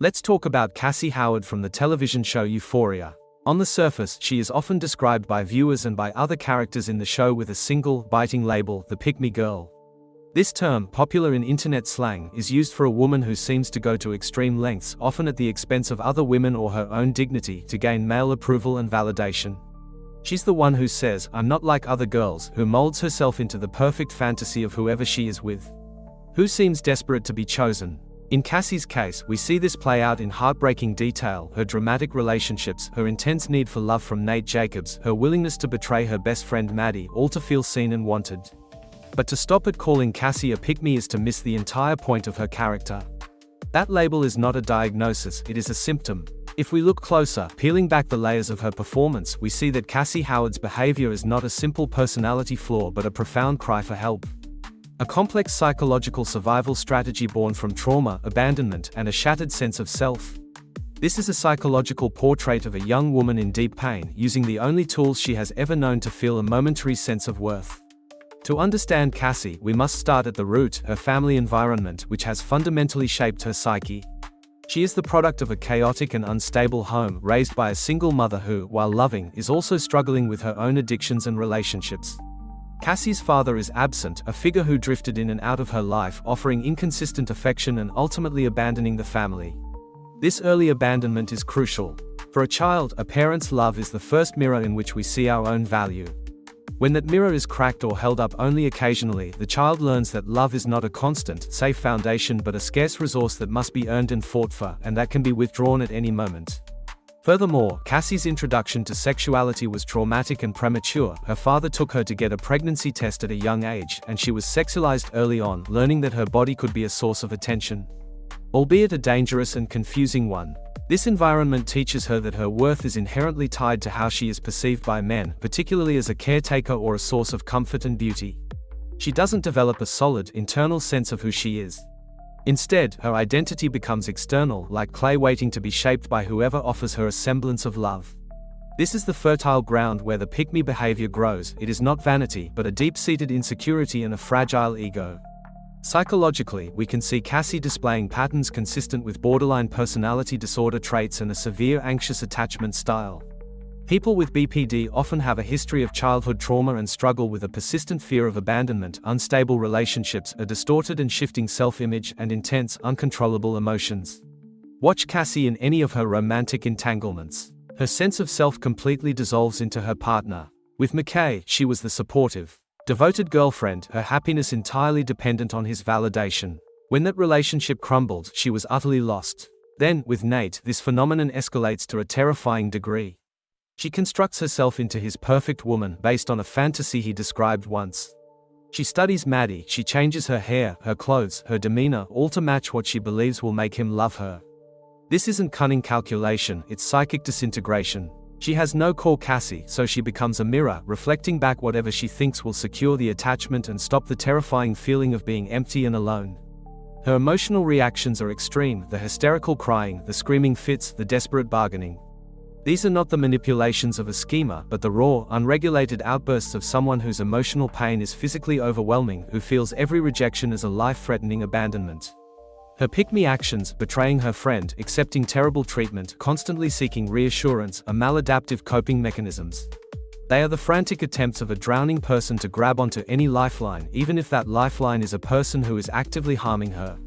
Let's talk about Cassie Howard from the television show Euphoria. On the surface, she is often described by viewers and by other characters in the show with a single, biting label, the pick-me girl. This term, popular in internet slang, is used for a woman who seems to go to extreme lengths, often at the expense of other women or her own dignity, to gain male approval and validation. She's the one who says, "I'm not like other girls," who molds herself into the perfect fantasy of whoever she is with. Who seems desperate to be chosen. In Cassie's case, we see this play out in heartbreaking detail: her dramatic relationships, her intense need for love from Nate Jacobs, her willingness to betray her best friend Maddy, all to feel seen and wanted. But to stop at calling Cassie a pick-me is to miss the entire point of her character. That label is not a diagnosis, it is a symptom. If we look closer, peeling back the layers of her performance, we see that Cassie Howard's behavior is not a simple personality flaw but a profound cry for help. A complex psychological survival strategy born from trauma, abandonment, and a shattered sense of self. This is a psychological portrait of a young woman in deep pain, using the only tools she has ever known to feel a momentary sense of worth. To understand Cassie, we must start at the root, her family environment, which has fundamentally shaped her psyche. She is the product of a chaotic and unstable home, raised by a single mother who, while loving, is also struggling with her own addictions and relationships. Cassie's father is absent, a figure who drifted in and out of her life, offering inconsistent affection and ultimately abandoning the family. This early abandonment is crucial. For a child, a parent's love is the first mirror in which we see our own value. When that mirror is cracked or held up only occasionally, the child learns that love is not a constant, safe foundation but a scarce resource that must be earned and fought for, and that can be withdrawn at any moment. Furthermore, Cassie's introduction to sexuality was traumatic and premature. Her father took her to get a pregnancy test at a young age, and she was sexualized early on, learning that her body could be a source of attention. Albeit a dangerous and confusing one. This environment teaches her that her worth is inherently tied to how she is perceived by men, particularly as a caretaker or a source of comfort and beauty. She doesn't develop a solid, internal sense of who she is. Instead, her identity becomes external, like clay waiting to be shaped by whoever offers her a semblance of love. This is the fertile ground where the pick-me behavior grows. It is not vanity, but a deep-seated insecurity and a fragile ego. Psychologically, we can see Cassie displaying patterns consistent with borderline personality disorder traits and a severe anxious attachment style. People with BPD often have a history of childhood trauma and struggle with a persistent fear of abandonment, unstable relationships, a distorted and shifting self-image, and intense, uncontrollable emotions. Watch Cassie in any of her romantic entanglements. Her sense of self completely dissolves into her partner. With McKay, she was the supportive, devoted girlfriend, her happiness entirely dependent on his validation. When that relationship crumbled, she was utterly lost. Then, with Nate, this phenomenon escalates to a terrifying degree. She constructs herself into his perfect woman, based on a fantasy he described once. She studies Maddy, she changes her hair, her clothes, her demeanor, all to match what she believes will make him love her. This isn't cunning calculation, it's psychic disintegration. She has no core Cassie, so she becomes a mirror, reflecting back whatever she thinks will secure the attachment and stop the terrifying feeling of being empty and alone. Her emotional reactions are extreme: the hysterical crying, the screaming fits, the desperate bargaining. These are not the manipulations of a schemer, but the raw, unregulated outbursts of someone whose emotional pain is physically overwhelming, who feels every rejection as a life-threatening abandonment. Her pick-me actions, betraying her friend, accepting terrible treatment, constantly seeking reassurance, are maladaptive coping mechanisms. They are the frantic attempts of a drowning person to grab onto any lifeline, even if that lifeline is a person who is actively harming her.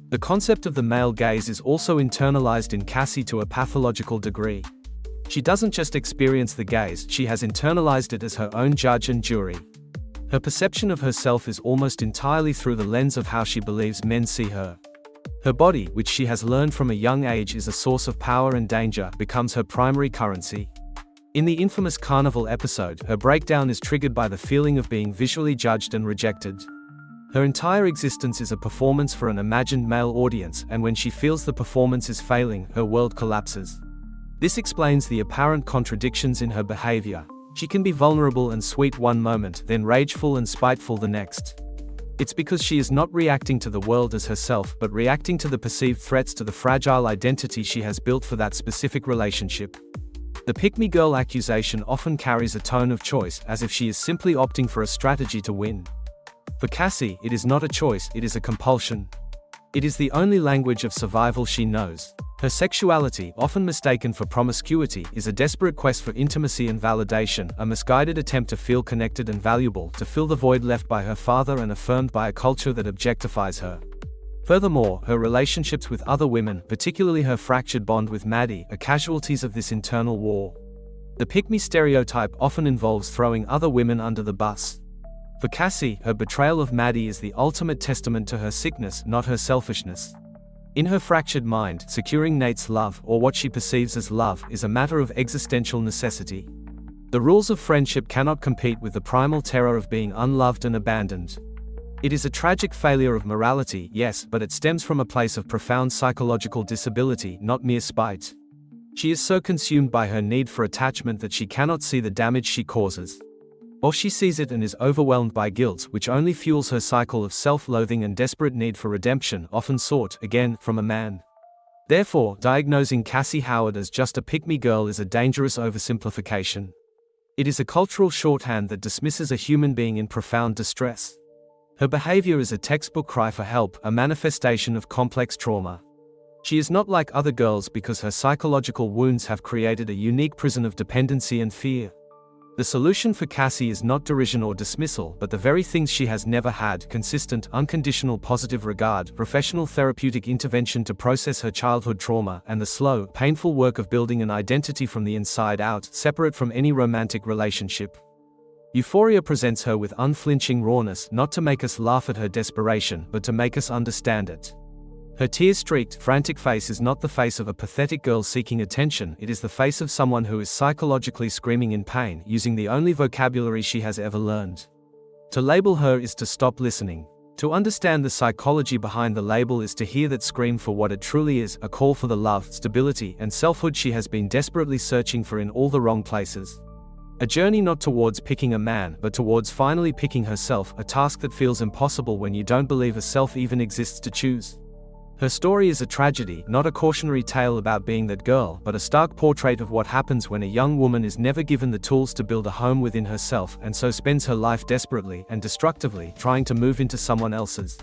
The concept of the male gaze is also internalized in Cassie to a pathological degree. She doesn't just experience the gaze, she has internalized it as her own judge and jury. Her perception of herself is almost entirely through the lens of how she believes men see her. Her body, which she has learned from a young age is a source of power and danger, becomes her primary currency. In the infamous carnival episode, her breakdown is triggered by the feeling of being visually judged and rejected. Her entire existence is a performance for an imagined male audience, and when she feels the performance is failing, her world collapses. This explains the apparent contradictions in her behavior. She can be vulnerable and sweet one moment, then rageful and spiteful the next. It's because she is not reacting to the world as herself, but reacting to the perceived threats to the fragile identity she has built for that specific relationship. The pick-me girl accusation often carries a tone of choice, as if she is simply opting for a strategy to win. For Cassie, it is not a choice, it is a compulsion. It is the only language of survival she knows. Her sexuality, often mistaken for promiscuity, is a desperate quest for intimacy and validation, a misguided attempt to feel connected and valuable, to fill the void left by her father and affirmed by a culture that objectifies her. Furthermore, her relationships with other women, particularly her fractured bond with Maddy, are casualties of this internal war. The pick-me stereotype often involves throwing other women under the bus. For Cassie, her betrayal of Maddy is the ultimate testament to her sickness, not her selfishness. In her fractured mind, securing Nate's love, or what she perceives as love, is a matter of existential necessity. The rules of friendship cannot compete with the primal terror of being unloved and abandoned. It is a tragic failure of morality, yes, but it stems from a place of profound psychological disability, not mere spite. She is so consumed by her need for attachment that she cannot see the damage she causes. Or she sees it and is overwhelmed by guilt, which only fuels her cycle of self-loathing and desperate need for redemption, often sought, again, from a man. Therefore, diagnosing Cassie Howard as just a pick-me girl is a dangerous oversimplification. It is a cultural shorthand that dismisses a human being in profound distress. Her behavior is a textbook cry for help, a manifestation of complex trauma. She is not like other girls because her psychological wounds have created a unique prison of dependency and fear. The solution for Cassie is not derision or dismissal, but the very things she has never had: consistent, unconditional positive regard, professional therapeutic intervention to process her childhood trauma, and the slow, painful work of building an identity from the inside out, separate from any romantic relationship. Euphoria presents her with unflinching rawness, not to make us laugh at her desperation, but to make us understand it. Her tear-streaked, frantic face is not the face of a pathetic girl seeking attention, it is the face of someone who is psychologically screaming in pain, using the only vocabulary she has ever learned. To label her is to stop listening. To understand the psychology behind the label is to hear that scream for what it truly is, a call for the love, stability, and selfhood she has been desperately searching for in all the wrong places. A journey not towards picking a man, but towards finally picking herself, a task that feels impossible when you don't believe a self even exists to choose. Her story is a tragedy, not a cautionary tale about being that girl, but a stark portrait of what happens when a young woman is never given the tools to build a home within herself, and so spends her life desperately and destructively trying to move into someone else's.